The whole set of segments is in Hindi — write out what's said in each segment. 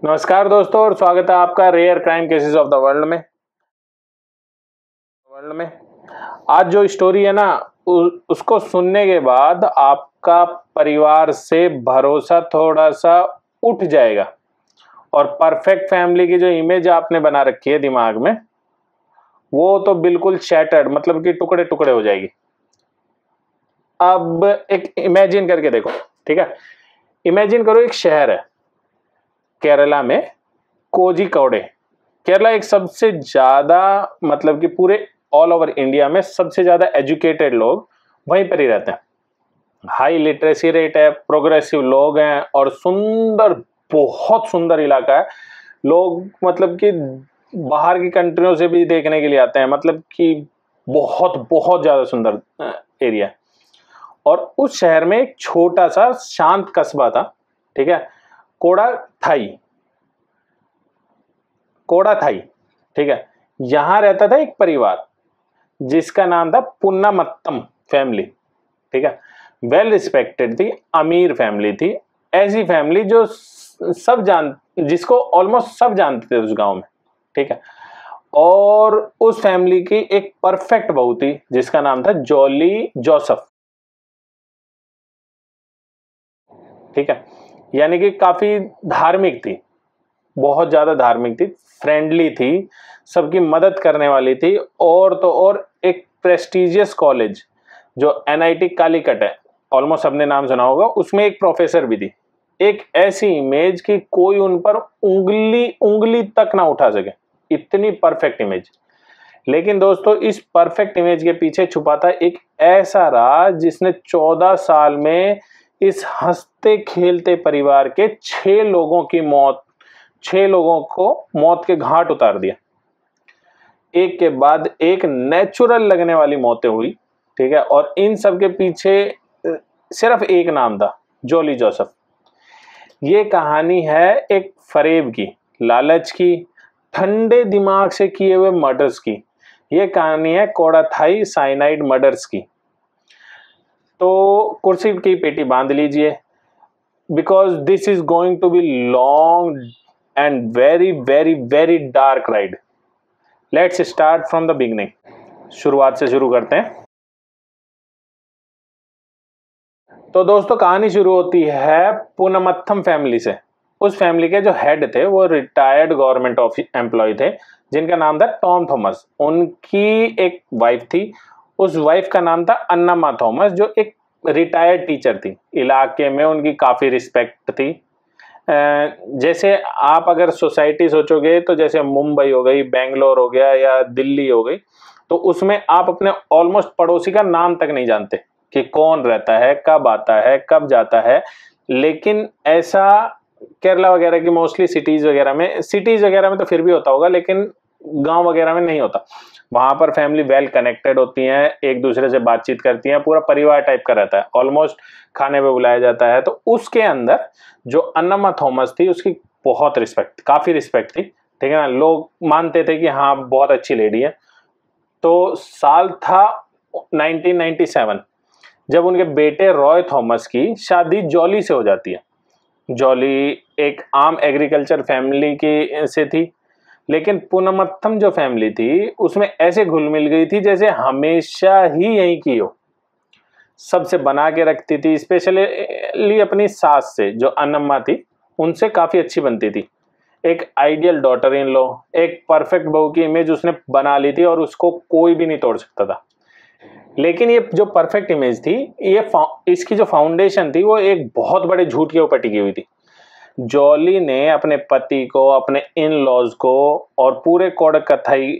नमस्कार दोस्तों और स्वागत है आपका rare crime cases of the world में। आज जो स्टोरी है ना उसको सुनने के बाद आपका परिवार से भरोसा थोड़ा सा उठ जाएगा और परफेक्ट फैमिली की जो इमेज आपने बना रखी है दिमाग में वो तो बिल्कुल शैटर्ड, मतलब कि टुकड़े टुकड़े हो जाएगी। अब एक इमेजिन करके देखो, ठीक है। इमेजिन करो एक शहर है केरला में, कोझिकोडे। केरला एक सबसे ज्यादा, मतलब कि पूरे ऑल ओवर इंडिया में सबसे ज्यादा एजुकेटेड लोग वहीं पर ही रहते हैं। हाई लिटरेसी रेट है, प्रोग्रेसिव लोग हैं और सुंदर, बहुत सुंदर इलाका है। लोग मतलब कि बाहर की कंट्रियों से भी देखने के लिए आते हैं, मतलब कि बहुत बहुत ज्यादा सुंदर एरिया है। और उस शहर में एक छोटा सा शांत कस्बा था, ठीक है, कोडाथाई। कोडाथाई, ठीक है। यहां रहता था एक परिवार जिसका नाम था पुन्नामत्तम फैमिली, ठीक है। वेल रिस्पेक्टेड थी, अमीर फैमिली थी। ऐसी फैमिली जो जिसको ऑलमोस्ट सब जानते थे उस गांव में, ठीक है। और उस फैमिली की एक परफेक्ट बहू थी जिसका नाम था जॉली जोसेफ, ठीक है। यानी कि काफी धार्मिक थी, बहुत ज्यादा धार्मिक थी, फ्रेंडली थी, सबकी मदद करने वाली थी। और तो और एक प्रेस्टिजियस कॉलेज जो NIT कालीकट है, ऑलमोस्ट सबने नाम सुना होगा, उसमें एक प्रोफेसर भी थी। एक ऐसी इमेज कि कोई उन पर उंगली उंगली तक ना उठा सके, इतनी परफेक्ट इमेज। लेकिन दोस्तों इस परफेक्ट इमेज के पीछे छुपा था एक ऐसा राज जिसने 14 साल में इस हंसते खेलते परिवार के 6 लोगों को मौत के घाट उतार दिया। एक के बाद एक नेचुरल लगने वाली मौतें हुई, ठीक है। और इन सब के पीछे सिर्फ एक नाम था, जॉली जोसेफ। ये कहानी है एक फरेब की, लालच की, ठंडे दिमाग से किए हुए मर्डर्स की। ये कहानी है कोडाथाई साइनाइड मर्डर्स की। तो कुर्सी की पेटी बांध लीजिए, because this is going to be long and very very very dark ride. Let's start from the beginning. शुरुआत से शुरू करते हैं। तो दोस्तों कहानी शुरू होती है पुनमत्थम फैमिली से। उस फैमिली के जो हेड थे वो रिटायर्ड गवर्नमेंट एम्प्लॉय थे जिनका नाम था टॉम थॉमस। उनकी एक वाइफ थी, उस वाइफ का नाम था अन्नामा थॉमस, जो एक रिटायर्ड टीचर थी। इलाके में उनकी काफ़ी रिस्पेक्ट थी। जैसे आप अगर सोसाइटी सोचोगे तो जैसे मुंबई हो गई, बेंगलोर हो गया या दिल्ली हो गई, तो उसमें आप अपने ऑलमोस्ट पड़ोसी का नाम तक नहीं जानते कि कौन रहता है, कब आता है, कब जाता है। लेकिन ऐसा केरला वगैरह की मोस्टली सिटीज वगैरह में तो फिर भी होता होगा, लेकिन गांव वगैरह में नहीं होता। वहां पर फैमिली वेल कनेक्टेड होती हैं, एक दूसरे से बातचीत करती हैं, पूरा परिवार टाइप का रहता है, ऑलमोस्ट खाने पे बुलाया जाता है। तो उसके अंदर जो अन्नमा थॉमस थी उसकी बहुत रिस्पेक्ट, काफी रिस्पेक्ट थी, ठीक है ना। लोग मानते थे कि हाँ बहुत अच्छी लेडी है। तो साल था 1997 जब उनके बेटे रॉय थॉमस की शादी जॉली से हो जाती है। जॉली एक आम एग्रीकल्चर फैमिली की से थी, लेकिन पुनमत्थम जो फैमिली थी उसमें ऐसे घुल मिल गई थी जैसे हमेशा ही यहीं की हो। सबसे बना के रखती थी, स्पेशली अपनी सास से जो अन्नमा थी उनसे काफ़ी अच्छी बनती थी। एक आइडियल डॉटर इन लॉ, एक परफेक्ट बहू की इमेज उसने बना ली थी और उसको कोई भी नहीं तोड़ सकता था। लेकिन ये जो परफेक्ट इमेज थी, इसकी जो फाउंडेशन थी वो एक बहुत बड़े झूठ के ऊपर टिकी हुई थी। जॉली ने अपने पति को, अपने इन लॉज को और पूरे कोडाथाई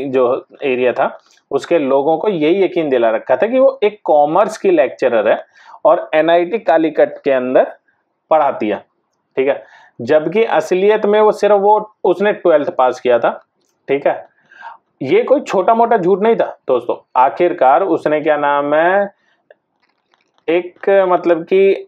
जो एरिया था उसके लोगों को यही यकीन दिला रखा था कि वो एक कॉमर्स की लेक्चरर है और NIT कालीकट के अंदर पढ़ाती है, ठीक है। जबकि असलियत में वो उसने 12th पास किया था, ठीक है। ये कोई छोटा मोटा झूठ नहीं था दोस्तों। आखिरकार उसने क्या नाम है, एक मतलब कि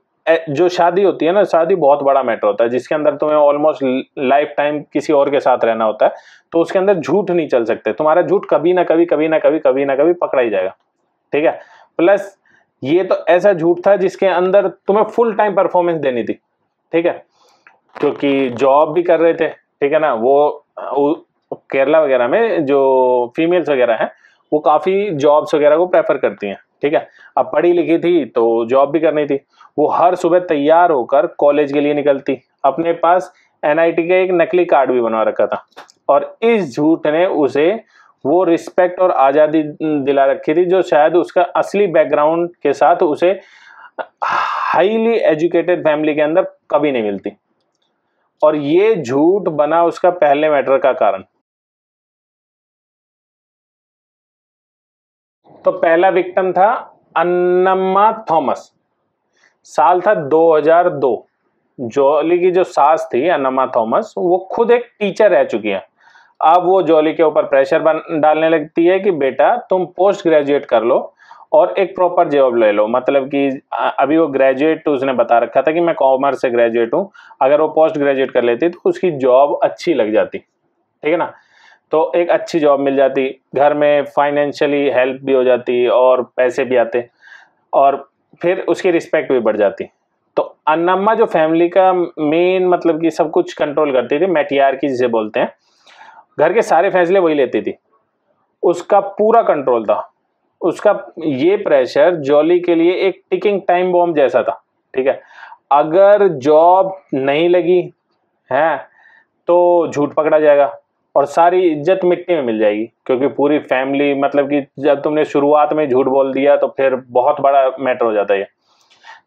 जो शादी होती है ना, शादी बहुत बड़ा मैटर होता है जिसके अंदर तुम्हें ऑलमोस्ट लाइफ टाइम किसी और के साथ रहना होता है। तो उसके अंदर झूठ नहीं चल सकते, तुम्हारा झूठ कभी ना कभी पकड़ा ही जाएगा, ठीक है। प्लस ये तो ऐसा झूठ था जिसके अंदर तुम्हें फुल टाइम परफॉर्मेंस देनी थी, ठीक है। क्योंकि जॉब भी कर रहे थे, ठीक है ना। वो केरला वगैरह में जो फीमेल्स वगैरह हैं वो काफ़ी जॉब्स वगैरह को प्रेफर करती हैं, ठीक है। अब पढ़ी लिखी थी तो जॉब भी करनी थी। वो हर सुबह तैयार होकर कॉलेज के लिए निकलती, अपने पास एनआईटी का एक नकली कार्ड भी बनवा रखा था, और इस झूठ ने उसे वो रिस्पेक्ट और आज़ादी दिला रखी थी जो शायद उसका असली बैकग्राउंड के साथ उसे हाईली एजुकेटेड फैमिली के अंदर कभी नहीं मिलती। और ये झूठ बना उसका पहले मैटर का कारण। तो पहला विक्टिम था अन्नम्मा थॉमस। साल था 2002। जॉली की जो सास थी अन्नम्मा थॉमस, वो खुद एक टीचर रह चुकी है। अब वो जॉली के ऊपर प्रेशर डालने लगती है कि बेटा तुम पोस्ट ग्रेजुएट कर लो और एक प्रॉपर जॉब ले लो। मतलब कि अभी वो ग्रेजुएट, उसने बता रखा था कि मैं कॉमर्स से ग्रेजुएट हूँ, अगर वो पोस्ट ग्रेजुएट कर लेती तो उसकी जॉब अच्छी लग जाती, ठीक है ना। तो एक अच्छी जॉब मिल जाती, घर में फाइनेंशियली हेल्प भी हो जाती और पैसे भी आते, और फिर उसकी रिस्पेक्ट भी बढ़ जाती। तो अन्नम्मा जो फैमिली का मेन मतलब कि सब कुछ कंट्रोल करती थी, मैट्रियार्की जिसे बोलते हैं, घर के सारे फैसले वही लेती थी, उसका पूरा कंट्रोल था। उसका ये प्रेशर जॉली के लिए एक टिकिंग टाइम बॉम्ब जैसा था, ठीक है। अगर जॉब नहीं लगी है तो झूठ पकड़ा जाएगा और सारी इज्जत मिट्टी में मिल जाएगी, क्योंकि पूरी फैमिली, मतलब कि जब तुमने शुरुआत में झूठ बोल दिया तो फिर बहुत बड़ा मैटर हो जाता है।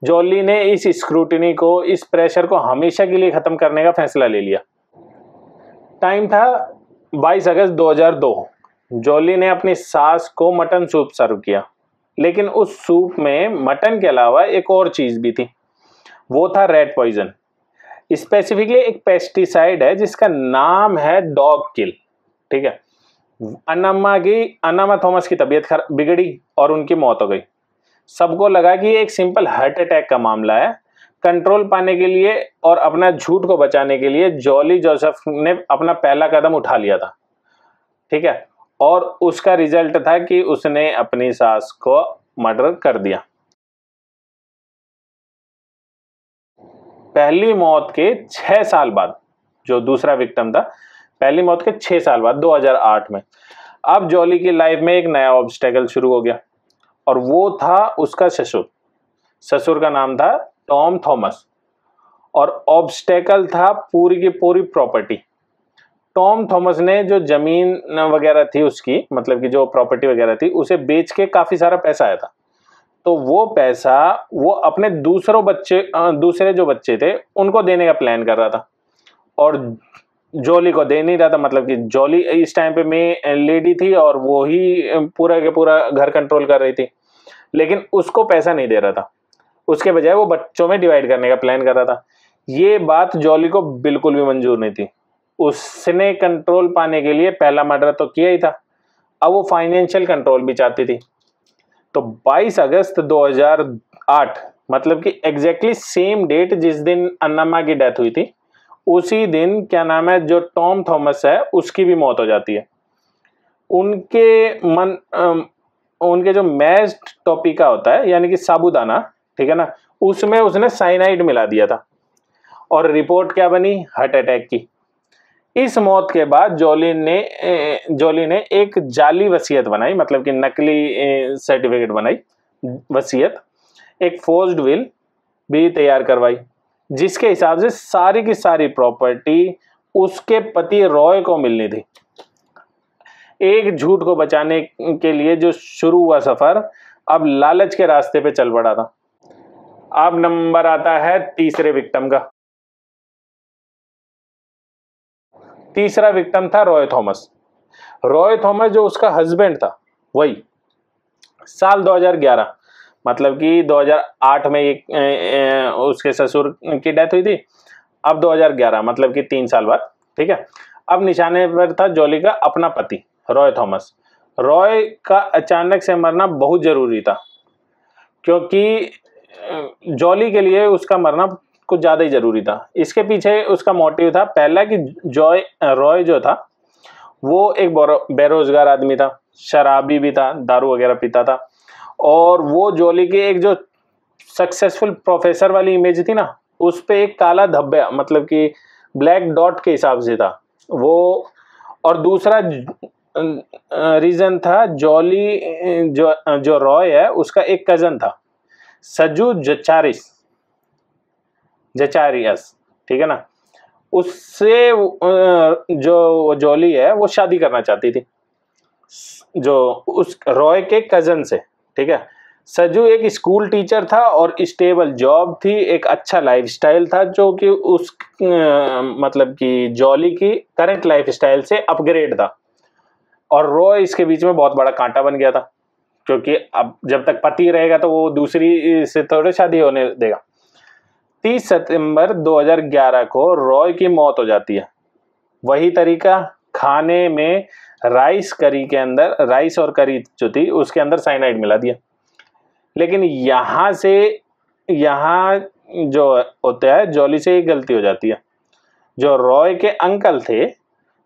जॉली ने इस स्क्रूटिनी को, इस प्रेशर को हमेशा के लिए खत्म करने का फैसला ले लिया। टाइम था 22 अगस्त 2002। जॉली ने अपनी सास को मटन सूप सर्व किया, लेकिन उस सूप में मटन के अलावा एक और चीज भी थी, वो था रेड पॉइजन। स्पेसिफिकली एक पेस्टिसाइड है जिसका नाम है डॉग किल, ठीक है। अन्नम्मा थॉमस की तबीयत बिगड़ी और उनकी मौत हो गई। सबको लगा कि ये एक सिंपल हार्ट अटैक का मामला है। कंट्रोल पाने के लिए और अपना झूठ को बचाने के लिए जॉली जोसेफ ने अपना पहला कदम उठा लिया था, ठीक है। और उसका रिजल्ट था कि उसने अपनी सास को मर्डर कर दिया। पहली मौत के 6 साल बाद, जो दूसरा विक्टिम था, पहली मौत के 6 साल बाद 2008 में, अब जॉली की लाइफ में एक नया ऑब्स्टेकल शुरू हो गया, और वो था उसका ससुर। ससुर का नाम था टॉम थॉमस, और ऑब्स्टेकल था पूरी की पूरी प्रॉपर्टी। टॉम थॉमस ने जो जमीन वगैरह थी उसकी, मतलब कि जो प्रॉपर्टी वगैरह थी, उसे बेच के काफी सारा पैसा आया था। तो वो पैसा वो अपने दूसरे जो बच्चे थे उनको देने का प्लान कर रहा था, और जॉली को दे नहीं रहा था। मतलब कि जॉली इस टाइम पे में लेडी थी और वो ही पूरा के पूरा घर कंट्रोल कर रही थी, लेकिन उसको पैसा नहीं दे रहा था। उसके बजाय वो बच्चों में डिवाइड करने का प्लान कर रहा था। ये बात जॉली को बिल्कुल भी मंजूर नहीं थी। उसने कंट्रोल पाने के लिए पहला मर्डर तो किया ही था, अब वो फाइनेंशियल कंट्रोल भी चाहती थी। तो 22 अगस्त 2008, मतलब कि एग्जैक्टली सेम डेट जिस दिन अन्नम्मा की डेथ हुई थी, उसी दिन क्या नाम है, जो टॉम थॉमस है उसकी भी मौत हो जाती है। उनके जो मैश्ड टॉपिका होता है, यानी कि साबूदाना, ठीक है ना, उसमें उसने साइनाइड मिला दिया था, और रिपोर्ट क्या बनी, हार्ट अटैक की। इस मौत के बाद जॉली ने एक जाली वसीयत बनाई, मतलब कि नकली सर्टिफिकेट बनाई वसीयत, एक फोर्स्ड विल भी तैयार करवाई, जिसके हिसाब से सारी की सारी प्रॉपर्टी उसके पति रॉय को मिलनी थी। एक झूठ को बचाने के लिए जो शुरू हुआ सफर अब लालच के रास्ते पे चल पड़ा था। अब नंबर आता है तीसरे विक्टिम का। तीसरा विक्टिम था रॉय थॉमस। रॉय थॉमस जो उसका हस्बैंड था, वही साल 2011, मतलब कि 2008 में एक उसके ससुर की डेथ हुई थी, अब 2011 मतलब कि 3 साल बाद, ठीक है। अब निशाने पर था जॉली का अपना पति रॉय थॉमस। रॉय का अचानक से मरना बहुत जरूरी था, क्योंकि जॉली के लिए उसका मरना कुछ ज़्यादा ही ज़रूरी था। इसके पीछे उसका मोटिव था पहला कि रॉय जो था वो एक बेरोजगार आदमी था, शराबी भी था, दारू वगैरह पीता था, और वो जॉली की एक जो सक्सेसफुल प्रोफेसर वाली इमेज थी ना, उस पे एक काला धब्बा, मतलब कि ब्लैक डॉट के हिसाब से था वो। और दूसरा रीजन था, जॉली जो रॉय है उसका एक कजन था, सजू जचारियस, ठीक है ना। उससे जो जॉली है वो शादी करना चाहती थी, जो उस रॉय के कजन से, ठीक है। सजू एक स्कूल टीचर था और स्टेबल जॉब थी, एक अच्छा लाइफस्टाइल था जो कि उस मतलब कि जॉली की करंट लाइफस्टाइल से अपग्रेड था। और रॉय इसके बीच में बहुत बड़ा कांटा बन गया था, क्योंकि अब जब तक पति रहेगा तो वो दूसरी से थोड़ी शादी होने देगा। 30 सितंबर 2011 को रॉय की मौत हो जाती है। वही तरीका, खाने में राइस और करी जो थी उसके अंदर साइनाइड मिला दिया। लेकिन यहाँ जो होता है, जॉली से एक गलती हो जाती है। जो रॉय के अंकल थे,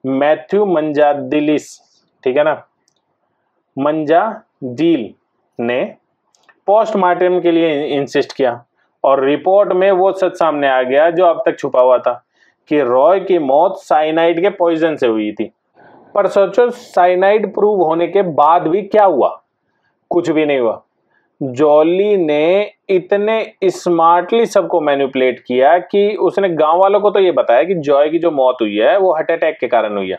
मैथ्यू मंजादिलिस, ठीक है ना, मंजादिल ने पोस्टमार्टम के लिए इंसिस्ट किया और रिपोर्ट में वो सच सामने आ गया जो अब तक छुपा हुआ था, कि रॉय की मौत साइनाइड के पॉइजन से हुई थी। पर सोचो, साइनाइड प्रूव होने के बाद भी क्या हुआ? कुछ भी नहीं हुआ। जॉली ने इतने स्मार्टली सबको मैनिपुलेट किया कि उसने गांव वालों को तो ये बताया कि जॉय की जो मौत हुई है वो हार्ट अटैक के कारण हुई है,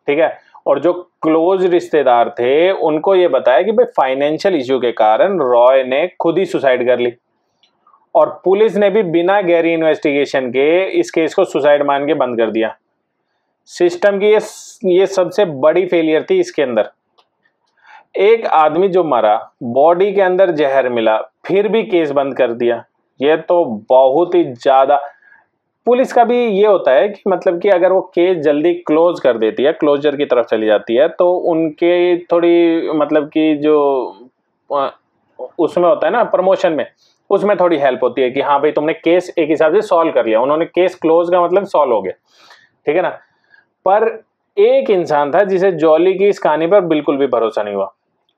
ठीक है। और जो क्लोज रिश्तेदार थे उनको ये बताया कि भाई फाइनेंशियल इश्यू के कारण रॉय ने खुद ही सुसाइड कर ली। और पुलिस ने भी बिना गहरी इन्वेस्टिगेशन के इस केस को सुसाइड मान के बंद कर दिया। सिस्टम की ये सबसे बड़ी फेलियर थी इसके अंदर। एक आदमी जो मरा, बॉडी के अंदर जहर मिला, फिर भी केस बंद कर दिया। ये तो बहुत ही ज्यादा। पुलिस का भी ये होता है कि मतलब कि अगर वो केस जल्दी क्लोज कर देती है, क्लोजर की तरफ चली जाती है, तो उनके थोड़ी मतलब कि जो उसमें होता है ना प्रमोशन में, उसमें थोड़ी हेल्प होती है कि हाँ भाई तुमने केस एक हिसाब से सॉल्व कर लिया, उन्होंने केस क्लोज का मतलब सॉल्व हो गया, ठीक है ना। पर एक इंसान था जिसे जॉली की इस कहानी पर बिल्कुल भी भरोसा नहीं हुआ,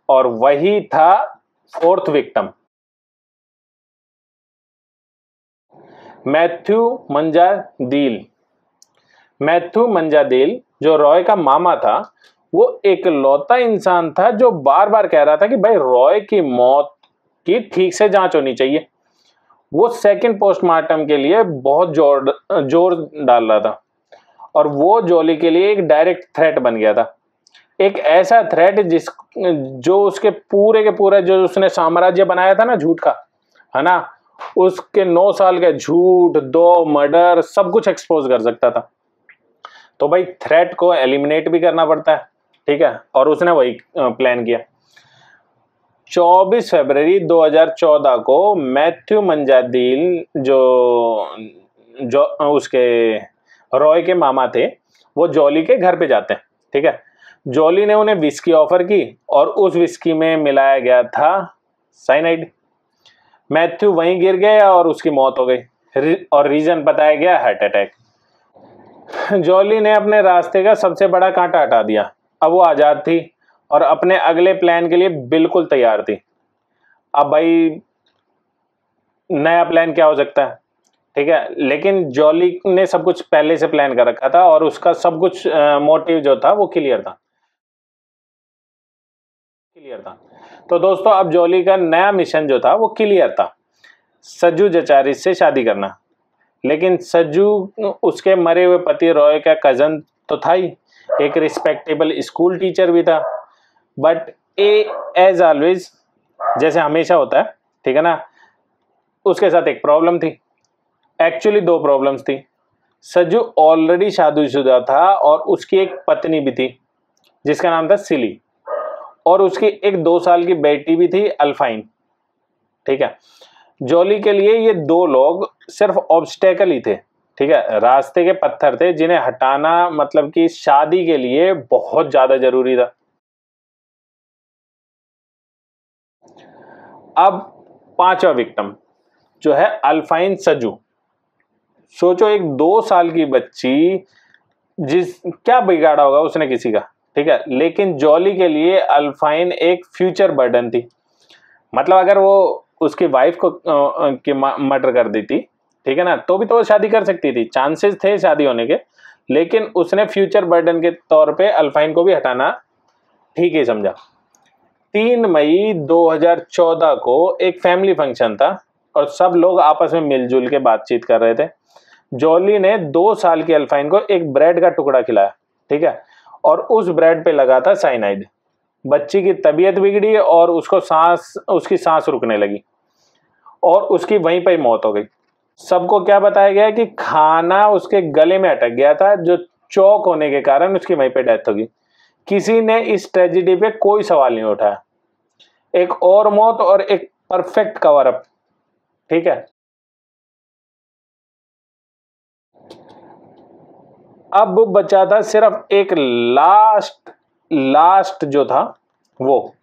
और वही था फोर्थ विक्टिम, मैथ्यू मंजादिल जो रॉय का मामा था। वो एक लौता इंसान था जो बार बार कह रहा था कि भाई रॉय की मौत की ठीक से जांच होनी चाहिए। वो सेकंड पोस्टमार्टम के लिए बहुत जोर डाल रहा था, और वो जॉली के लिए एक डायरेक्ट थ्रेट बन गया था। एक ऐसा थ्रेट जो उसके पूरे के पूरे जो उसने साम्राज्य बनाया था ना झूठ का, है ना, उसके 9 साल के झूठ, 2 मर्डर, सब कुछ एक्सपोज कर सकता था। तो भाई थ्रेट को एलिमिनेट भी करना पड़ता है, ठीक है, और उसने वही प्लान किया। 24 फरवरी 2014 को मैथ्यू मंजादिल जो उसके रॉय के मामा थे, वो जॉली के घर पे जाते हैं, ठीक है। जॉली ने उन्हें विस्की ऑफर की और उस विस्की में मिलाया गया था साइनाइड। मैथ्यू वहीं गिर गया और उसकी मौत हो गई, और रीजन बताया गया हार्ट अटैक। जॉली ने अपने रास्ते का सबसे बड़ा कांटा हटा दिया। अब वो आजाद थी और अपने अगले प्लान के लिए बिल्कुल तैयार थी। अब भाई नया प्लान क्या हो सकता है, ठीक है। लेकिन जॉली ने सब कुछ पहले से प्लान कर रखा था और उसका सब कुछ मोटिव जो था वो क्लियर था। तो दोस्तों अब जॉली का नया मिशन जो था वो क्लियर था, सज्जू जचारिस से शादी करना। लेकिन सज्जू उसके मरे हुए पति रॉय का कजन तो था ही, एक रिस्पेक्टेबल स्कूल टीचर भी था। बट एज ऑलवेज, जैसे हमेशा होता है, ठीक है ना, उसके साथ एक प्रॉब्लम थी। एक्चुअली 2 प्रॉब्लम्स थी। सज्जू ऑलरेडी शादीशुदा था और उसकी एक पत्नी भी थी जिसका नाम था सिली, और उसकी एक 2 साल की बेटी भी थी अल्फाइन, ठीक है। जॉली के लिए ये 2 लोग सिर्फ ऑब्स्टेकल ही थे, ठीक है, रास्ते के पत्थर थे जिन्हें हटाना मतलब कि शादी के लिए बहुत ज्यादा जरूरी था। अब 5वां विक्टिम जो है अल्फाइन सज्जू। सोचो, एक 2 साल की बच्ची, क्या बिगाड़ा होगा उसने किसी का, ठीक है। लेकिन जॉली के लिए अल्फाइन एक फ्यूचर बर्डन थी। मतलब अगर वो उसकी वाइफ को मर्डर कर देती ठीक है ना, तो भी तो वो शादी कर सकती थी, चांसेस थे शादी होने के, लेकिन उसने फ्यूचर बर्डन के तौर पे अल्फाइन को भी हटाना ठीक ही समझा। 3 मई 2014 को एक फैमिली फंक्शन था और सब लोग आपस में मिलजुल के बातचीत कर रहे थे। जॉली ने 2 साल की अल्फाइन को एक ब्रेड का टुकड़ा खिलाया, ठीक है, और उस ब्रेड पे लगा था साइनाइड। बच्ची की तबीयत बिगड़ी और उसकी सांस रुकने लगी और उसकी वहीं पर मौत हो गई। सबको क्या बताया गया कि खाना उसके गले में अटक गया था, जो चौक होने के कारण उसकी वहीं पे डेथ होगी। किसी ने इस ट्रेजिडी पे कोई सवाल नहीं उठाया। एक और मौत और एक परफेक्ट कवर अप, ठीक है। अब बचा था सिर्फ एक लास्ट जो था वो,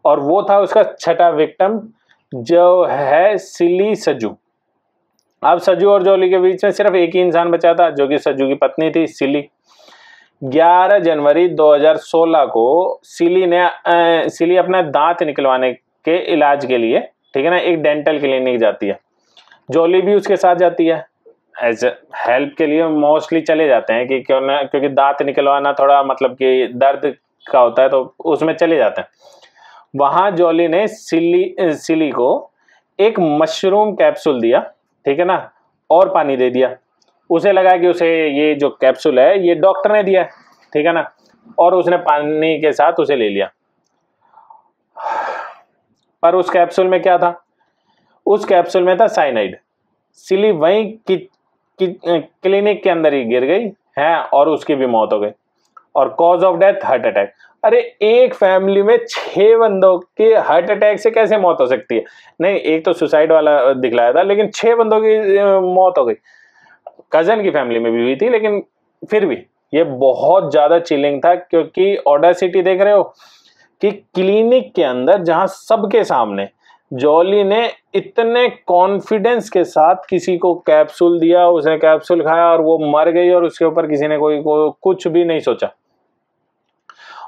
और वो था उसका छठा विक्टिम, जो है सिली सजू। अब सजू और जॉली के बीच में सिर्फ एक ही इंसान बचा था, जो कि सजू की पत्नी थी, सिली। 11 जनवरी 2016 को सिली अपना दांत निकलवाने के इलाज के लिए, ठीक है ना, एक डेंटल क्लिनिक जाती है। जॉली भी उसके साथ जाती है, एज हेल्प के लिए मोस्टली चले जाते हैं कि क्यों ना, क्योंकि दांत निकलवाना थोड़ा मतलब कि दर्द का होता है, तो उसमें चले जाते हैं। वहां जॉली ने सिली को एक मशरूम कैप्सूल दिया, ठीक है ना, और पानी दे दिया। उसे लगा कि उसे ये जो कैप्सूल है ये डॉक्टर ने दिया है, ठीक है ना, और उसने पानी के साथ उसे ले लिया। पर उस कैप्सूल में क्या था? उस कैप्सूल में था साइनाइड। सिली वहीं क्लिनिक के अंदर ही गिर गई है और उसकी भी मौत हो गई। और cause of death heart attack. अरे एक फैमिली में 6 बंदों के हार्ट अटैक से कैसे मौत हो सकती है? नहीं, एक तो सुसाइड वाला दिखलाया था, लेकिन 6 बंदों की मौत हो गई। कजन की फैमिली में भी हुई थी, लेकिन फिर भी ये बहुत ज्यादा चिलिंग था, क्योंकि ऑडेसिटी देख रहे हो कि क्लिनिक के अंदर जहां सबके सामने जॉली ने इतने कॉन्फिडेंस के साथ किसी को कैप्सूल दिया, उसने कैप्सूल खाया और वो मर गई, और उसके ऊपर किसी ने कोई कुछ भी नहीं सोचा।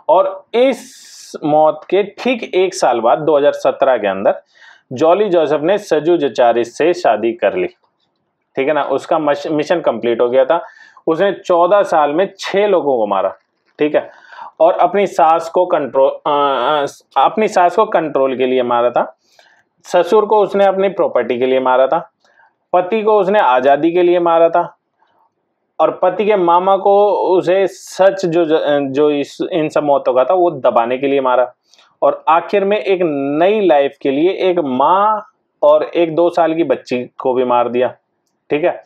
और इस मौत के ठीक 1 साल बाद 2017 के अंदर जॉली जोसेफ ने सजू जचारिस से शादी कर ली, ठीक है ना। उसका मिशन कंप्लीट हो गया था। उसने 14 साल में 6 लोगों को मारा, ठीक है, और अपनी सास को कंट्रोल के लिए मारा था। ससुर को उसने अपनी प्रॉपर्टी के लिए मारा था। पति को उसने आजादी के लिए मारा था, और पति के मामा को उसे सच जो इन सब मौतों का था वो दबाने के लिए मारा। और आखिर में एक नई लाइफ के लिए एक माँ और एक 2 साल की बच्ची को भी मार दिया, ठीक है।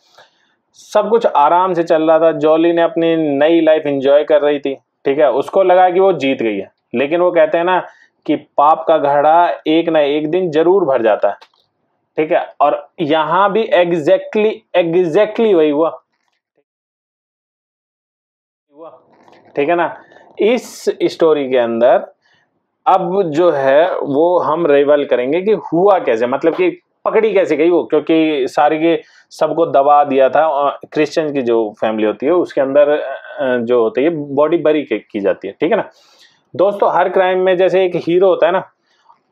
सब कुछ आराम से चल रहा था। जॉली ने अपनी नई लाइफ एंजॉय कर रही थी, ठीक है। उसको लगा कि वो जीत गई है, लेकिन वो कहते हैं ना कि पाप का घड़ा एक ना एक दिन जरूर भर जाता है, ठीक है। और यहां भी एग्जैक्टली वही हुआ, ठीक है ना। इस स्टोरी के अंदर अब जो है वो हम रिवील करेंगे कि हुआ कैसे, मतलब कि पकड़ी कैसे गई वो, क्योंकि सारी के सबको दबा दिया था। क्रिश्चियन की जो फैमिली होती है उसके अंदर जो होती है बॉडी बरी की जाती है, ठीक है ना। दोस्तों, हर क्राइम में जैसे एक हीरो होता है ना,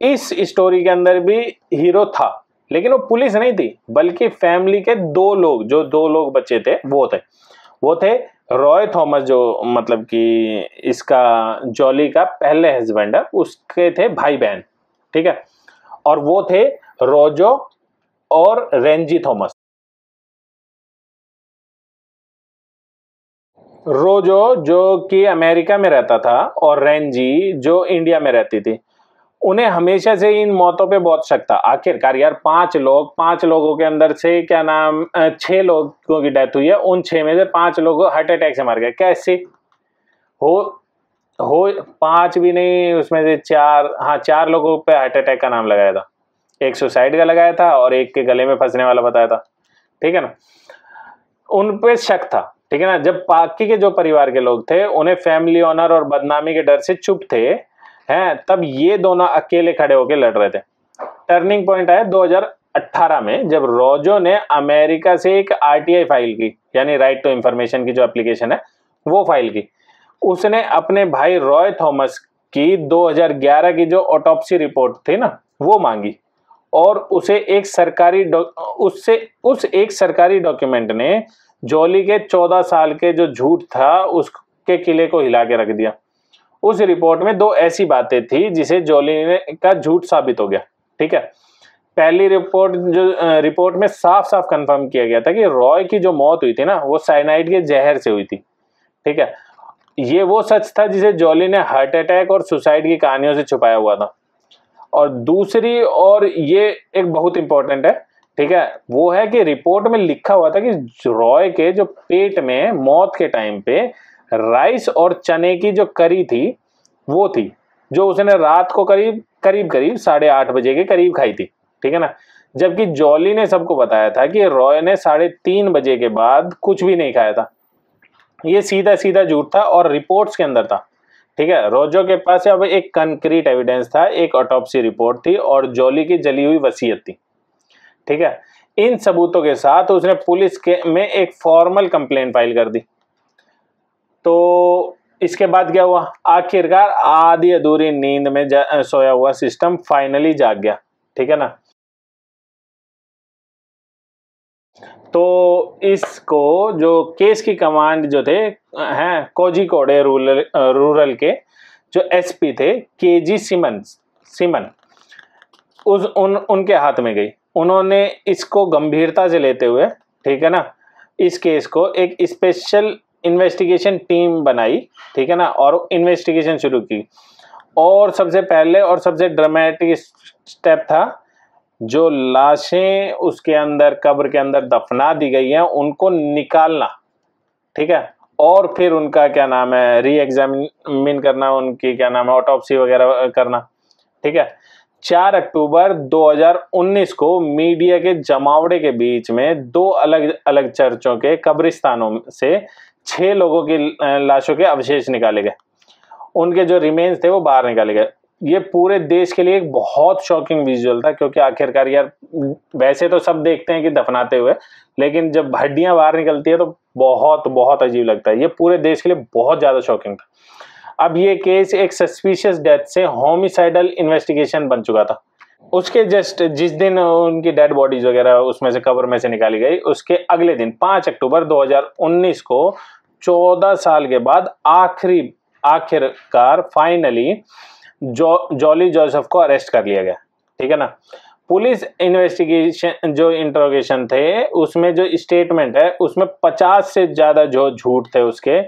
इस स्टोरी के अंदर भी हीरो था, लेकिन वो पुलिस नहीं थी, बल्कि फैमिली के 2 लोग बचे थे, वो थे रॉय थॉमस, जो मतलब कि इसका जॉली का पहले हस्बैंड है, उसके थे भाई बहन, ठीक है। और वो थे रोजो और रेंजी थॉमस। रोजो जो कि अमेरिका में रहता था और रेंजी जो इंडिया में रहती थी। उन्हें हमेशा से इन मौतों पे बहुत शक था। आखिरकार यार 5 लोगों के अंदर से 6 लोगों की डेथ हुई है, उन 6 में से 5 लोग हार्ट अटैक से मर गए। कैसे हो 5 भी नहीं, उसमें से 4 लोगों पे हार्ट अटैक का नाम लगाया था। एक सुसाइड का लगाया था और एक के गले में फंसने वाला बताया था, ठीक है ना। उन पे शक था, ठीक है ना। जब बाकी के जो परिवार के लोग थे उन्हें फैमिली ऑनर और बदनामी के डर से चुप थे, हैं, तब ये दोनों अकेले खड़े होकर लड़ रहे थे। टर्निंग पॉइंट आया 2018 में, जब रोजो ने अमेरिका से एक आरटीआई फाइल की, यानी राइट टू इंफॉर्मेशन की जो एप्लीकेशन है वो फाइल की। उसने अपने भाई रॉय थॉमस की 2011 की जो ऑटोप्सी रिपोर्ट थी ना वो मांगी, और उस एक सरकारी डॉक्यूमेंट ने जॉली के 14 साल के जो झूठ था उसके किले को हिला के रख दिया। उस रिपोर्ट में 2 ऐसी बातें थी जिसे जॉली का झूठ साबित हो गया। ठीक है, पहली रिपोर्ट में साफ साफ कंफर्म किया गया था कि रॉय की जो मौत हुई थी ना, वो साइनाइड के जहर से हुई थी। ठीक है, ये वो सच था जिसे जॉली ने हार्ट अटैक और सुसाइड की कहानियों से छुपाया हुआ था। और दूसरी, और ये एक बहुत इंपॉर्टेंट है, ठीक है, वो है कि रिपोर्ट में लिखा हुआ था कि रॉय के जो पेट में मौत के टाइम पे राइस और चने की जो करी थी वो थी, जो उसने रात को करीब 8:30 बजे के करीब खाई थी। ठीक है ना, जबकि जॉली ने सबको बताया था कि रॉय ने 3:30 बजे के बाद कुछ भी नहीं खाया था। ये सीधा सीधा झूठ था और रिपोर्ट्स के अंदर था। ठीक है, रोजो के पास अब एक कंक्रीट एविडेंस था, एक ऑटोप्सी रिपोर्ट थी और जॉली की जली हुई वसीयत थी। ठीक है, इन सबूतों के साथ उसने पुलिस में एक फॉर्मल कंप्लेंट फाइल कर दी। तो इसके बाद क्या हुआ, आखिरकार आधी अधूरी नींद में सोया हुआ सिस्टम फाइनली जाग गया। ठीक है ना, तो इसको जो केस की कमांड जो थे हैं कोझिकोडे रूरल के जो एसपी थे केजी सिमन उनके हाथ में गई। उन्होंने इसको गंभीरता से लेते हुए, ठीक है ना, इस केस को एक स्पेशल इन्वेस्टिगेशन टीम बनाई। ठीक है ना, और इन्वेस्टिगेशन शुरू की। और सबसे पहले और सबसे ड्रामेटिक स्टेप था, जो लाशें उसके अंदर कब्र के अंदर दफना दी गई हैं उनको निकालना। ठीक है, और फिर उनका क्या नाम है री एग्जामिन करना, उनकी क्या नाम है ऑटोप्सी वगैरह करना। ठीक है, 4 अक्टूबर 2019 को मीडिया के जमावड़े के बीच में 2 अलग अलग चर्चों के कब्रिस्तानों से 6 लोगों की लाशों के अवशेष निकाले गए। उनके जो रिमेन्स थे वो बाहर निकाले गए। ये पूरे देश के लिए एक बहुत शॉकिंग विजुअल था, क्योंकि आखिरकार यार वैसे तो सब देखते हैं कि दफनाते हुए, लेकिन जब हड्डियां बाहर निकलती है तो बहुत बहुत अजीब लगता है। ये पूरे देश के लिए बहुत ज्यादा शॉकिंग था। अब ये केस एक सस्पिशियस डेथ से होमिसाइडल इन्वेस्टिगेशन बन चुका था। उसके जस्ट जिस दिन उनकी डेड बॉडीज वगैरह उसमें से कब्र में से निकाली गई, उसके अगले दिन 5 अक्टूबर 2019 को 14 साल के बाद आखिरकार फाइनली जॉली जोसेफ को अरेस्ट कर लिया गया। ठीक है ना, पुलिस इन्वेस्टिगेशन जो इंट्रोगेशन थे उसमें जो स्टेटमेंट है उसमें 50 से ज्यादा जो झूठ थे उसके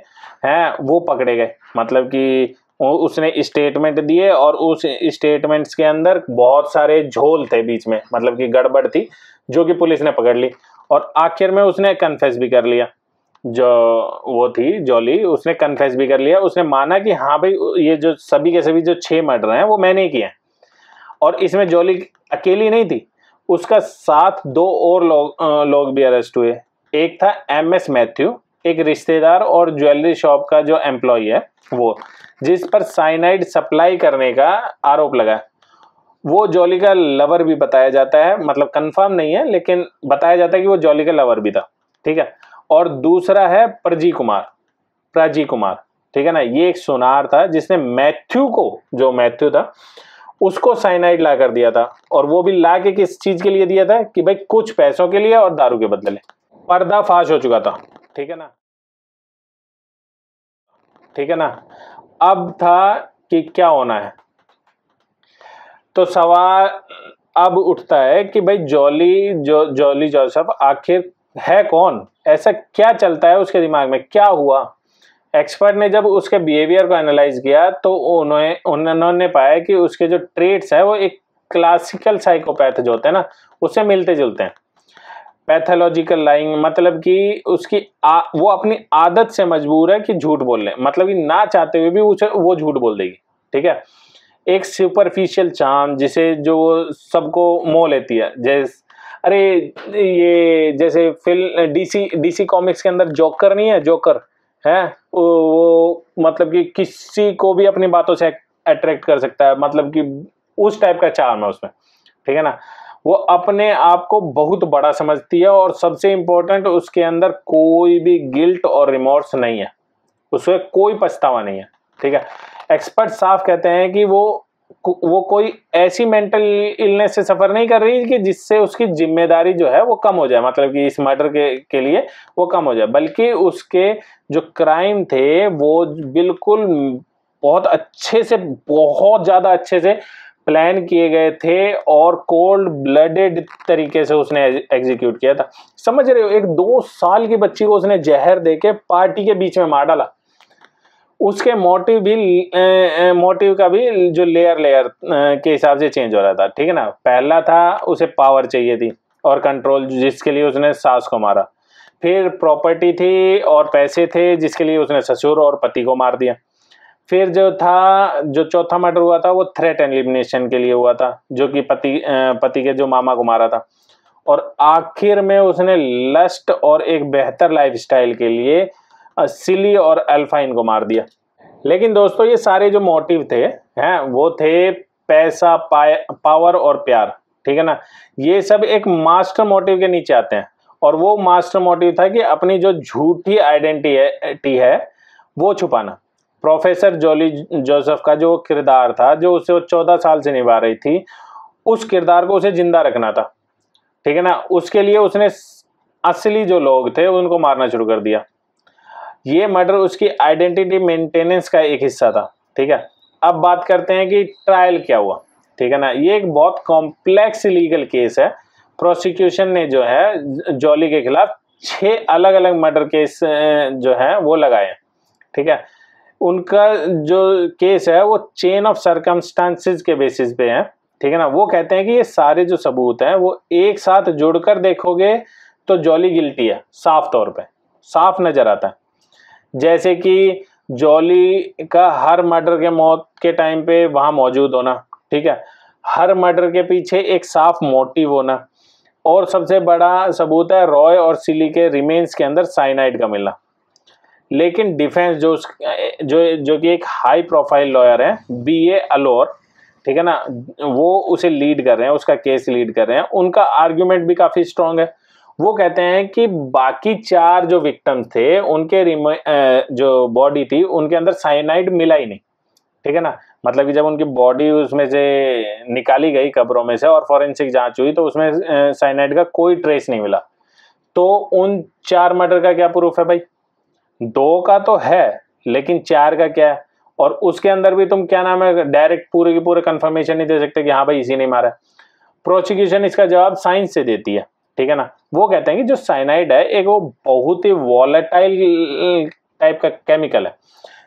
हैं वो पकड़े गए। मतलब कि उसने स्टेटमेंट दिए और उस स्टेटमेंट्स के अंदर बहुत सारे झोल थे बीच में, मतलब कि गड़बड़ थी, जो कि पुलिस ने पकड़ ली। और आखिर में उसने कन्फेस भी कर लिया। जो वो थी जॉली, उसने कन्फेस भी कर लिया। उसने माना कि हाँ भाई, ये जो सभी के सभी जो 6 मर्डर हैं वो मैंने किए हैं। और इसमें जॉली अकेली नहीं थी, उसका साथ 2 और लोग भी अरेस्ट हुए। एक था MS मैथ्यू, एक रिश्तेदार और ज्वेलरी शॉप का जो एम्प्लॉय है वो, जिस पर साइनाइड सप्लाई करने का आरोप लगा। वो जॉली का लवर भी बताया जाता है, मतलब कंफर्म नहीं है लेकिन बताया जाता है कि वो जॉली का लवर भी था। ठीक है, और दूसरा है प्राजी कुमार। ठीक है ना, ये एक सुनार था जिसने मैथ्यू को, जो मैथ्यू था उसको साइनाइड ला कर दिया था। और वो भी ला के किस चीज के लिए दिया था कि भाई कुछ पैसों के लिए और दारू के बदले। पर्दाफाश हो चुका था। ठीक है ना, अब था कि क्या होना है। तो सवाल अब उठता है कि भाई जॉली जोसेफ आखिर है कौन, ऐसा क्या चलता है उसके दिमाग में, क्या हुआ। एक्सपर्ट ने जब उसके बिहेवियर को एनालाइज किया तो उन्होंने पाया कि उसके जो ट्रेट्स हैं वो एक क्लासिकल साइकोपैथ जो होते हैं ना उससे मिलते जुलते हैं। पैथोलॉजिकल लाइंग, मतलब कि वो अपनी आदत से मजबूर है कि झूठ बोल ले, मतलब कि ना चाहते हुए भी वो झूठ बोल देगी। ठीक है, एक सुपरफिशियल चार्म जिसे जो सबको मोह लेती है। अरे ये जैसे फिल्म डीसी कॉमिक्स के अंदर जोकर नहीं है, जोकर है वो मतलब कि किसी को भी अपनी बातों से अट्रैक्ट कर सकता है, मतलब कि उस टाइप का चार्म है उसमें। ठीक है ना, वो अपने आप को बहुत बड़ा समझती है और सबसे इंपॉर्टेंट उसके अंदर कोई भी गिल्ट और रिमोर्स नहीं है, उसमें कोई पछतावा नहीं है। ठीक है, एक्सपर्ट साफ कहते हैं कि वो वो कोई ऐसी मेंटल इलनेस से सफर नहीं कर रही कि जिससे उसकी जिम्मेदारी जो है वो कम हो जाए, मतलब कि इस मर्डर के लिए वो कम हो जाए, बल्कि उसके जो क्राइम थे वो बिल्कुल बहुत अच्छे से, बहुत ज्यादा अच्छे से प्लान किए गए थे और कोल्ड ब्लडेड तरीके से उसने एग्जीक्यूट किया था। समझ रहे हो, एक 2 साल की बच्ची को उसने जहर देके पार्टी के बीच में मार डाला। उसके मोटिव का भी जो लेयर के हिसाब से चेंज हो रहा था, ठीक है ना। पहला था उसे पावर चाहिए थी और कंट्रोल, जिसके लिए उसने सास को मारा। फिर प्रॉपर्टी थी और पैसे थे, जिसके लिए उसने ससुर और पति को मार दिया। फिर जो चौथा मर्डर हुआ था वो थ्रेट एलिमिनेशन के लिए हुआ था, जो कि पति के जो मामा को मारा था। और आखिर में उसने लस्ट और एक बेहतर लाइफस्टाइल के लिए सिली और अल्फाइन को मार दिया। लेकिन दोस्तों ये सारे जो मोटिव थे हैं वो थे पैसा, पावर और प्यार, ठीक है ना। ये सब एक मास्टर मोटिव के नीचे आते हैं, और वो मास्टर मोटिव था कि अपनी जो झूठी आइडेंटिटी है वो छुपाना। प्रोफेसर जॉली जोसेफ का जो किरदार था, जो उसे 14 साल से निभा रही थी, उस किरदार को उसे जिंदा रखना था, ठीक है ना। उसके लिए उसने असली जो लोग थे उनको मारना शुरू कर दिया। ये मर्डर उसकी आइडेंटिटी मेंटेनेंस का एक हिस्सा था, ठीक है। अब बात करते हैं कि ट्रायल क्या हुआ, ठीक है ना। ये एक बहुत कॉम्प्लेक्स लीगल केस है। प्रोसिक्यूशन ने जो है जॉली के खिलाफ 6 अलग अलग मर्डर केस जो है वो लगाए, ठीक है। उनका जो केस है वो चेन ऑफ सर्कमस्टांसेस के बेसिस पे है, ठीक है ना। वो कहते हैं कि ये सारे जो सबूत हैं वो एक साथ जुड़कर देखोगे तो जॉली गिल्टी है, साफ तौर पे साफ नजर आता है। जैसे कि जॉली का हर मर्डर के मौत के टाइम पे वहां मौजूद होना, ठीक है। हर मर्डर के पीछे एक साफ मोटिव होना, और सबसे बड़ा सबूत है रॉय और सिली के रिमेन्स के अंदर साइनाइड का मिलना। लेकिन डिफेंस जो कि एक हाई प्रोफाइल लॉयर है, B.A. अलोर, ठीक है ना, वो उसे लीड कर रहे हैं, उसका केस लीड कर रहे हैं। उनका आर्ग्यूमेंट भी काफी स्ट्रांग है। वो कहते हैं कि बाकी 4 जो विक्टिम्स थे उनके जो बॉडी थी उनके अंदर साइनाइड मिला ही नहीं, ठीक है ना। मतलब कि जब उनकी बॉडी उसमें से निकाली गई कब्रों में से और फॉरेंसिक जांच हुई तो उसमें साइनाइड का कोई ट्रेस नहीं मिला। तो उन 4 मर्डर का क्या प्रूफ है भाई? 2 का तो है, लेकिन 4 का क्या है? और उसके अंदर भी तुम क्या नाम है, डायरेक्ट पूरे की पूरे कंफर्मेशन नहीं दे सकते कि हाँ भाई इसी ने मारा है। प्रोसिक्यूशन इसका जवाब साइंस से देती है, ठीक है ना। वो कहते हैं कि जो साइनाइड है एक वो बहुत ही वॉलेटाइल टाइप का केमिकल है,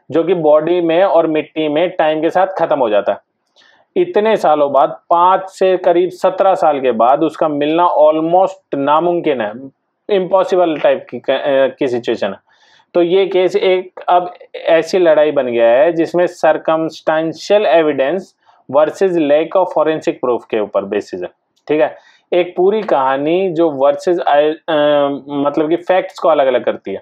जो कि बॉडी में और मिट्टी में टाइम के साथ खत्म हो जाता है। इतने सालों बाद, 5 से करीब 17 साल के बाद उसका मिलना ऑलमोस्ट नामुमकिन है, इम्पॉसिबल टाइप की सिचुएशन है। तो ये केस एक अब ऐसी लड़ाई बन गया है जिसमें circumstantial evidence versus lack of forensic proof के ऊपर बेसिस है, ठीक है। एक पूरी कहानी जो वर्सेस मतलब कि फैक्ट्स को अलग अलग करती है।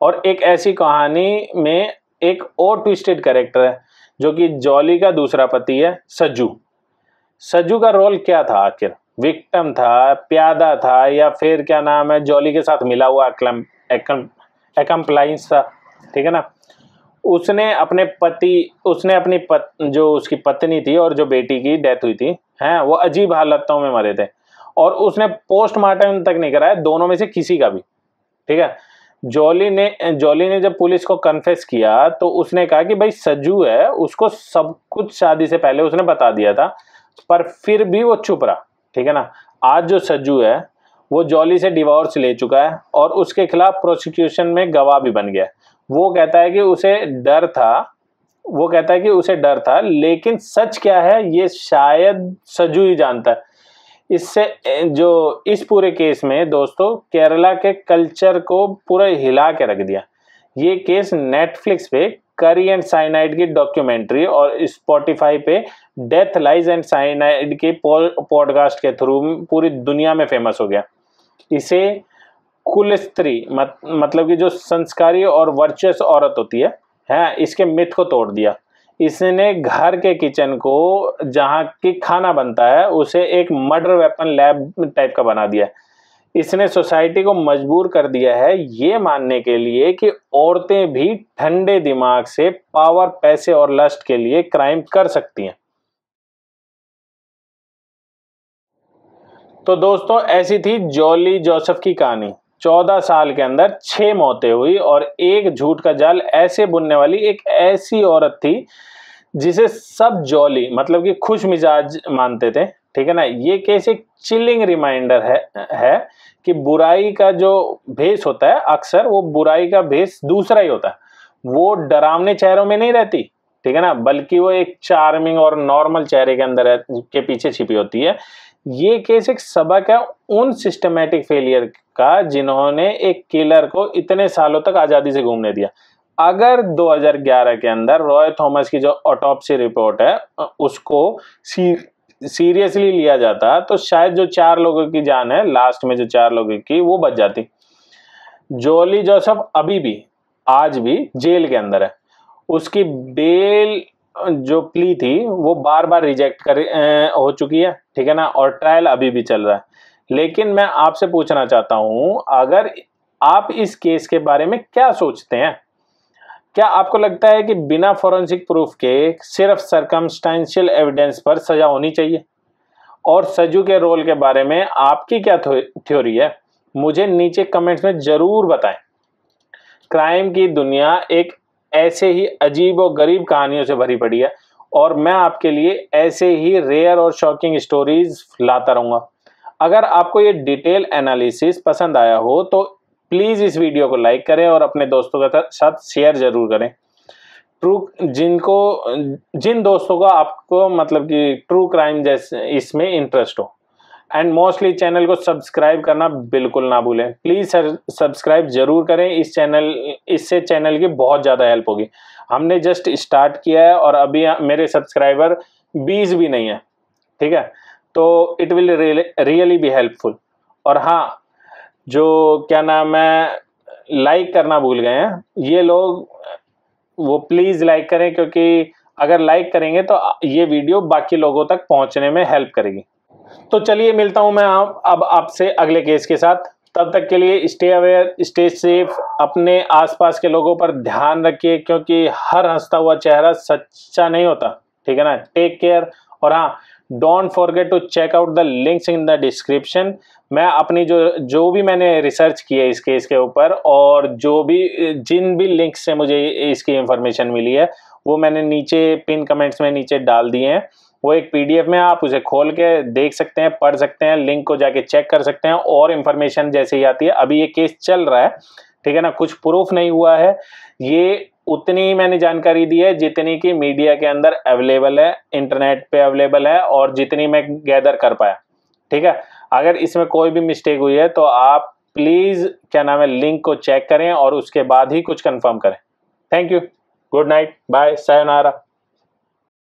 और एक ऐसी कहानी में एक और ट्विस्टेड कैरेक्टर है, जो कि जॉली का दूसरा पति है, सज्जू का रोल क्या था आखिर? विक्टिम था, प्यादा था, या फिर क्या नाम है, जॉली के साथ मिला हुआ एक्म्प्लाइंस था, ठीक है ना। उसने अपनी जो उसकी पत्नी थी और जो बेटी की डेथ हुई थी, हैं, वो अजीब हालतों में मरे थे, और उसने पोस्टमार्टम तक नहीं कराया दोनों में से किसी का भी, ठीक है। जॉली ने जब पुलिस को कन्फेस किया तो उसने कहा कि भाई सज्जू है, उसको सब कुछ शादी से पहले उसने बता दिया था, पर फिर भी वो चुप रहा, ठीक है ना। आज जो सज्जू है वो जॉली से डिवोर्स ले चुका है और उसके खिलाफ प्रोसिक्यूशन में गवाह भी बन गया है। वो कहता है कि उसे डर था, लेकिन सच क्या है ये शायद सज्जू ही जानता है। इससे जो इस पूरे केस में दोस्तों केरला के कल्चर को पूरा हिला के रख दिया। ये केस नेटफ्लिक्स पे करी एंड साइनाइड की डॉक्यूमेंट्री और स्पॉटिफाई पे डेथ लाइज एंड साइनाइड के पॉडकास्ट के थ्रू पूरी दुनिया में फेमस हो गया। इसे कुल स्त्री मतलब कि जो संस्कारी और वर्चुअस औरत होती है, इसके मिथ को तोड़ दिया। इसने घर के किचन को जहाँ की खाना बनता है उसे एक मर्डर वेपन लैब टाइप का बना दिया है। इसने सोसाइटी को मजबूर कर दिया है ये मानने के लिए कि औरतें भी ठंडे दिमाग से पावर, पैसे और लस्ट के लिए क्राइम कर सकती हैं। तो दोस्तों ऐसी थी जॉली जोसेफ की कहानी। 14 साल के अंदर 6 मौतें हुई और एक झूठ का जाल ऐसे बुनने वाली एक ऐसी औरत थी जिसे सब जॉली मतलब कि खुश मिजाज मानते थे। ठीक है ना। ये केस एक चिलिंग रिमाइंडर है कि बुराई का जो भेष होता है अक्सर वो बुराई का भेष दूसरा ही होता है। वो डरावने चेहरों में नहीं रहती, ठीक है ना, बल्कि वो एक चार्मिंग और नॉर्मल चेहरे के अंदर के पीछे छिपी होती है। ये केस एक सबक है उन सिस्टमैटिक फेलियर का जिन्होंने एक किलर को इतने सालों तक आजादी से घूमने दिया। अगर 2011 के अंदर रॉय थॉमस की जो ऑटोप्सी रिपोर्ट है उसको सीरियसली लिया जाता तो शायद जो 4 लोगों की जान है, लास्ट में जो 4 लोगों की, वो बच जाती। जॉली जोसेफ अभी भी आज भी जेल के अंदर है। उसकी बेल जो प्ली थी वो बार बार रिजेक्ट हो चुकी है, ठीक है ना, और ट्रायल अभी भी चल रहा है। लेकिन मैं आपसे पूछना चाहता हूं, अगर आप इस केस के बारे में क्या सोचते हैं? क्या आपको लगता है कि बिना फॉरेंसिक प्रूफ के सिर्फ सर्कमस्टेंशियल एविडेंस पर सजा होनी चाहिए? और सजू के रोल के बारे में आपकी क्या थ्योरी है? मुझे नीचे कमेंट्स में जरूर बताएं। क्राइम की दुनिया एक ऐसे ही अजीब और गरीब कहानियों से भरी पड़ी है और मैं आपके लिए ऐसे ही रेयर और शॉकिंग स्टोरीज लाता रहूंगा। अगर आपको ये डिटेल एनालिसिस पसंद आया हो तो प्लीज इस वीडियो को लाइक करें और अपने दोस्तों के साथ शेयर जरूर करें। जिन दोस्तों को आपको मतलब कि ट्रू क्राइम जैसे इसमें इंटरेस्ट हो। एंड मोस्टली चैनल को सब्सक्राइब करना बिल्कुल ना भूलें। प्लीज सब्सक्राइब जरूर करें इससे चैनल की बहुत ज़्यादा हेल्प होगी। हमने जस्ट स्टार्ट किया है और अभी मेरे सब्सक्राइबर 20 भी नहीं है, ठीक है, तो it will really be helpful. और हाँ, जो क्या नाम है, लाइक करना भूल गए हैं ये लोग, वो प्लीज़ लाइक करें, क्योंकि अगर लाइक करेंगे तो ये वीडियो बाकी लोगों तक पहुंचने में हेल्प करेगी। तो चलिए मिलता हूं मैं अब आपसे अगले केस के साथ। तब तक के लिए स्टे अवेयर, स्टे सेफ, अपने आसपास के लोगों पर ध्यान रखिए क्योंकि हर हंसता हुआ चेहरा सच्चा नहीं होता, ठीक है ना। Take care. और हाँ, don't forget to check out the links in the description. मैं अपनी जो भी मैंने रिसर्च की है इस केस के ऊपर और जिन भी लिंक्स से मुझे इसकी इंफॉर्मेशन मिली है वो मैंने नीचे पिन कमेंट्स में नीचे डाल दिए हैं। वो एक PDF में आप उसे खोल के देख सकते हैं, पढ़ सकते हैं, लिंक को जाके चेक कर सकते हैं और इन्फॉर्मेशन जैसे ही आती है। अभी ये केस चल रहा है, ठीक है ना, कुछ प्रूफ नहीं हुआ है। ये उतनी ही मैंने जानकारी दी है जितनी की मीडिया के अंदर अवेलेबल है, इंटरनेट पे अवेलेबल है और जितनी मैं गैदर कर पाया, ठीक है। अगर इसमें कोई भी मिस्टेक हुई है तो आप प्लीज क्या नाम है लिंक को चेक करें और उसके बाद ही कुछ कंफर्म करें। Thank you, good night, bye, sayonara.